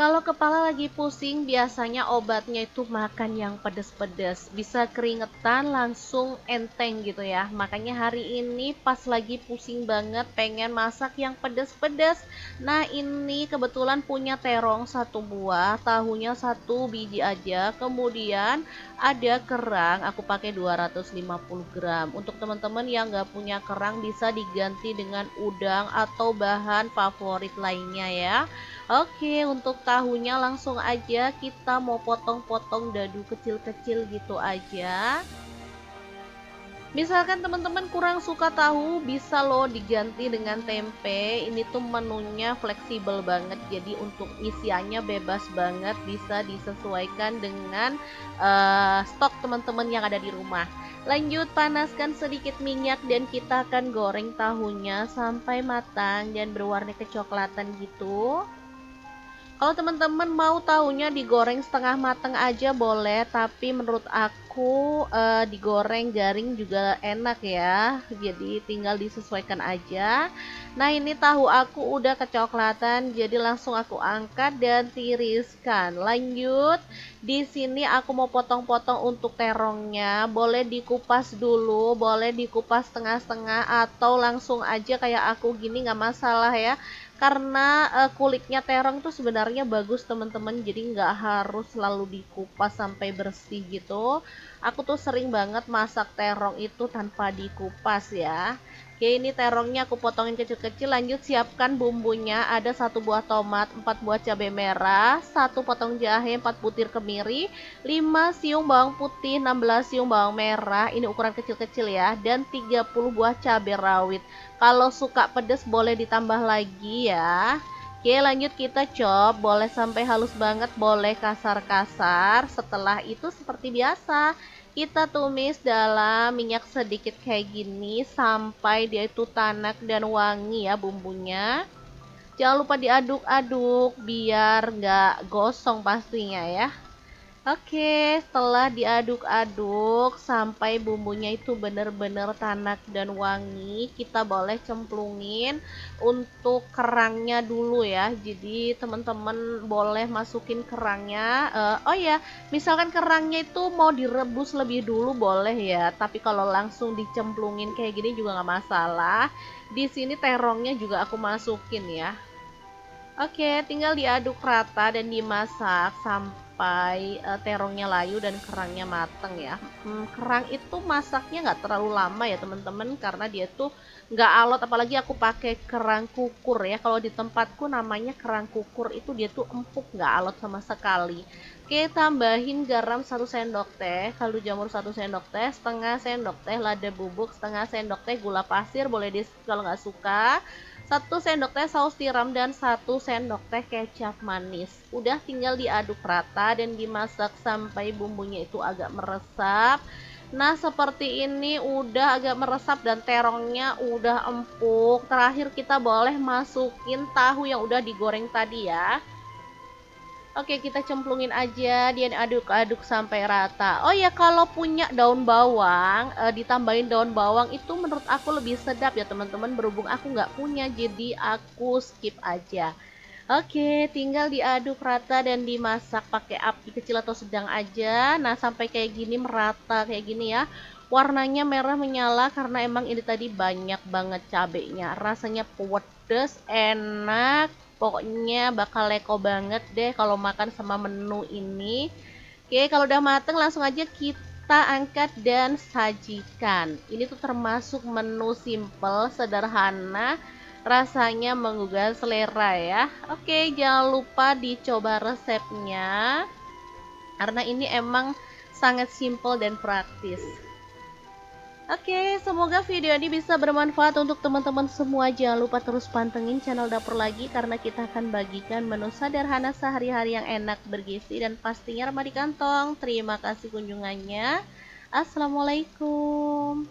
Kalau kepala lagi pusing, biasanya obatnya itu makan yang pedes-pedes. Bisa keringetan langsung enteng gitu ya. Makanya hari ini pas lagi pusing banget pengen masak yang pedes-pedes. Nah ini kebetulan punya terong satu buah, tahunya satu biji aja. Kemudian ada kerang, aku pakai 250 gram. Untuk teman-teman yang nggak punya kerang bisa diganti dengan udang atau bahan favorit lainnya ya. Oke, untuk tahunya langsung aja kita mau potong-potong dadu kecil-kecil gitu aja. Misalkan teman-teman kurang suka tahu, bisa loh diganti dengan tempe. Ini tuh menunya fleksibel banget, jadi untuk isiannya bebas banget, bisa disesuaikan dengan stok teman-teman yang ada di rumah. Lanjut, panaskan sedikit minyak dan kita akan goreng tahunya sampai matang dan berwarna kecoklatan gitu. Kalau teman-teman mau tahunya digoreng setengah mateng aja boleh, tapi menurut aku digoreng garing juga enak ya. Jadi tinggal disesuaikan aja. Nah, ini tahu aku udah kecoklatan, jadi langsung aku angkat dan tiriskan. Lanjut, di sini aku mau potong-potong untuk terongnya. Boleh dikupas dulu, boleh dikupas setengah-setengah atau langsung aja kayak aku gini nggak masalah ya, karena kulitnya terong tuh sebenarnya bagus teman-teman, jadi nggak harus selalu dikupas sampai bersih gitu. Aku tuh sering banget masak terong itu tanpa dikupas ya. Oke, ini terongnya aku potongin kecil-kecil. Lanjut, siapkan bumbunya. Ada satu buah tomat, 4 buah cabai merah, satu potong jahe, 4 butir kemiri, 5 siung bawang putih, 16 siung bawang merah, ini ukuran kecil-kecil ya, dan 30 buah cabai rawit. Kalau suka pedas boleh ditambah lagi ya. Oke, lanjut kita chop, boleh sampai halus banget, boleh kasar-kasar. Setelah itu seperti biasa, kita tumis dalam minyak sedikit kayak gini sampai dia itu tanak dan wangi ya bumbunya. Jangan lupa diaduk-aduk biar nggak gosong pastinya ya. Oke, setelah diaduk-aduk sampai bumbunya itu benar-benar tanak dan wangi, kita boleh cemplungin untuk kerangnya dulu ya. Jadi teman-teman boleh masukin kerangnya. Oh ya, misalkan kerangnya itu mau direbus lebih dulu boleh ya. Tapi kalau langsung dicemplungin kayak gini juga nggak masalah. Di sini terongnya juga aku masukin ya. Oke, tinggal diaduk rata dan dimasak sampai terongnya layu dan kerangnya mateng ya. Kerang itu masaknya nggak terlalu lama ya teman-teman, karena dia tuh nggak alot, apalagi aku pakai kerang kukur ya. Kalau di tempatku namanya kerang kukur, itu dia tuh empuk, nggak alot sama sekali. Oke, tambahin garam 1 sendok teh, kaldu jamur 1 sendok teh, setengah sendok teh lada bubuk, setengah sendok teh gula pasir, boleh di kalau nggak suka. 1 sendok teh saus tiram dan 1 sendok teh kecap manis. Udah tinggal diaduk rata dan dimasak sampai bumbunya itu agak meresap. Nah, seperti ini udah agak meresap dan terongnya udah empuk. Terakhir kita boleh masukin tahu yang udah digoreng tadi ya. Oke, kita cemplungin aja, dia aduk-aduk sampai rata. Oh ya, kalau punya daun bawang, ditambahin daun bawang itu menurut aku lebih sedap ya teman-teman. Berhubung aku nggak punya, jadi aku skip aja. Oke, tinggal diaduk rata dan dimasak pakai api kecil atau sedang aja. Nah, sampai kayak gini merata kayak gini ya. Warnanya merah menyala karena emang ini tadi banyak banget cabenya. Rasanya pedes, enak. Pokoknya bakal leko banget deh kalau makan sama menu ini. Oke, kalau udah mateng langsung aja kita angkat dan sajikan. Ini tuh termasuk menu simple, sederhana, rasanya menggugah selera ya. Oke, jangan lupa dicoba resepnya, karena ini emang sangat simple dan praktis. Oke, semoga video ini bisa bermanfaat untuk teman-teman semua. Jangan lupa terus pantengin channel Dapur Lagi, karena kita akan bagikan menu sederhana sehari-hari yang enak, bergizi, dan pastinya ramah di kantong. Terima kasih kunjungannya. Assalamualaikum.